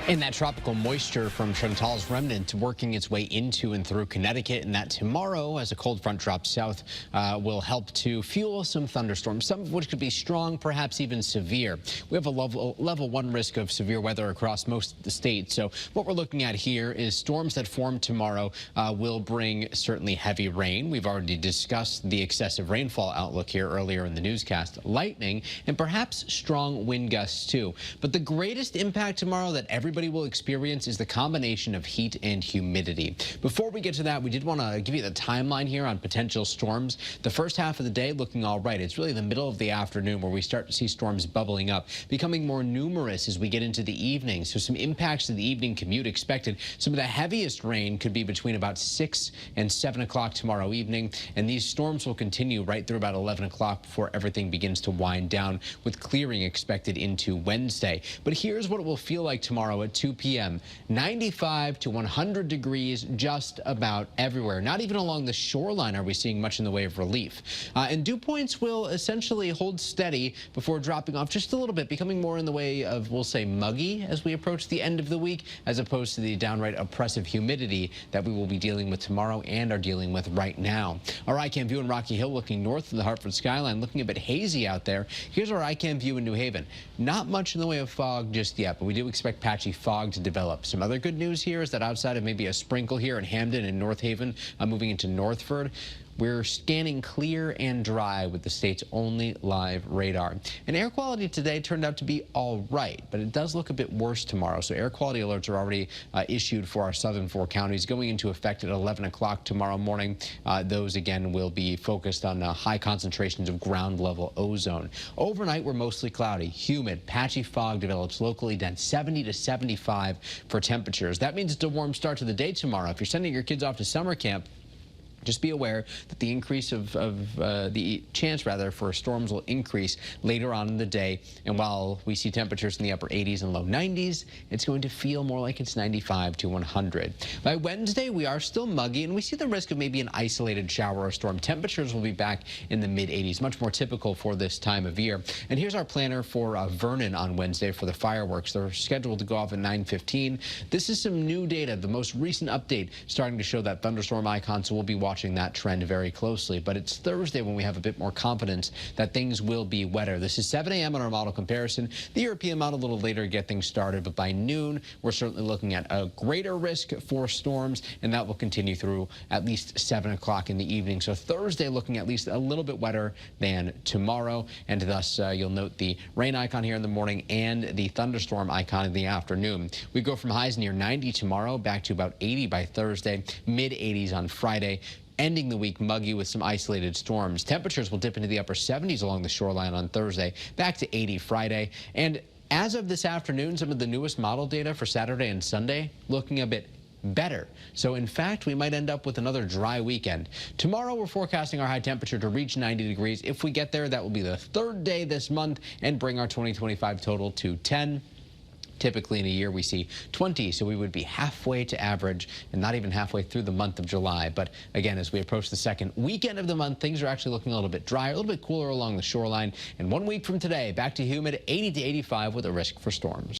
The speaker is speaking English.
And that tropical moisture from Chantal's remnant working its way into and through Connecticut, and that tomorrow, as a cold front drops south, will help to fuel some thunderstorms, some of which could be strong, perhaps even severe. We have a level 1 risk of severe weather across most of the state. So what we're looking at here is storms that form tomorrow will bring certainly heavy rain. We've already discussed the excessive rainfall outlook here earlier in the newscast. Lightning and perhaps strong wind gusts too. But the greatest impact tomorrow that everybody will experience is the combination of heat and humidity. Before we get to that, we did want to give you the timeline here on potential storms. The first half of the day looking all right. It's really the middle of the afternoon where we start to see storms bubbling up, becoming more numerous as we get into the evening. So some impacts to the evening commute expected. Some of the heaviest rain could be between about 6 and 7 o'clock tomorrow evening, and these storms will continue right through about 11 o'clock before everything begins to wind down, with clearing expected into Wednesday. But here's what it will feel like tomorrow at 2 p.m. 95 to 100 degrees just about everywhere. Not even along the shoreline are we seeing much in the way of relief. And dew points will essentially hold steady before dropping off just a little bit, becoming more in the way of, we'll say, muggy as we approach the end of the week, as opposed to the downright oppressive humidity that we will be dealing with tomorrow and are dealing with right now. Our ICAM view in Rocky Hill looking north of the Hartford skyline, looking a bit hazy out there. Here's our ICAM view in New Haven. Not much in the way of fog just yet, but we do expect patchy fog to develop. Some other good news here is that outside of maybe a sprinkle here in Hamden and North Haven, moving into Northford, we're scanning clear and dry with the state's only live radar. And air quality today turned out to be all right, but it does look a bit worse tomorrow. So air quality alerts are already issued for our southern 4 counties, going into effect at 11 o'clock tomorrow morning. Those, again, will be focused on high concentrations of ground-level ozone. Overnight, we're mostly cloudy, humid, patchy fog develops locally, down 70 to 75 for temperatures. That means it's a warm start to the day tomorrow. If you're sending your kids off to summer camp, just be aware that the increase of the chance, for storms will increase later on in the day. And while we see temperatures in the upper 80s and low 90s, it's going to feel more like it's 95 to 100. By Wednesday, we are still muggy, and we see the risk of maybe an isolated shower or storm. Temperatures will be back in the mid-80s, much more typical for this time of year. And here's our planner for Vernon on Wednesday for the fireworks. They're scheduled to go off at 9:15. This is some new data, the most recent update, starting to show that thunderstorm icon, so we'll be watching that trend very closely. But it's Thursday when we have a bit more confidence that things will be wetter. This is 7 a.m. on our model comparison. The European model a little later to get things started, but by noon, we're certainly looking at a greater risk for storms, and that will continue through at least 7 o'clock in the evening. So Thursday looking at least a little bit wetter than tomorrow, and thus you'll note the rain icon here in the morning and the thunderstorm icon in the afternoon. We go from highs near 90 tomorrow back to about 80 by Thursday, mid-80s on Friday. Ending the week muggy with some isolated storms. Temperatures will dip into the upper 70s along the shoreline on Thursday, back to 80 Friday. And as of this afternoon, some of the newest model data for Saturday and Sunday looking a bit better. So in fact, we might end up with another dry weekend. Tomorrow, we're forecasting our high temperature to reach 90 degrees. If we get there, that will be the 3rd day this month and bring our 2025 total to 10. Typically in a year we see 20, so we would be halfway to average and not even halfway through the month of July. But again, as we approach the second weekend of the month, things are actually looking a little bit drier, a little bit cooler along the shoreline. And 1 week from today, back to humid 80 to 85 with a risk for storms.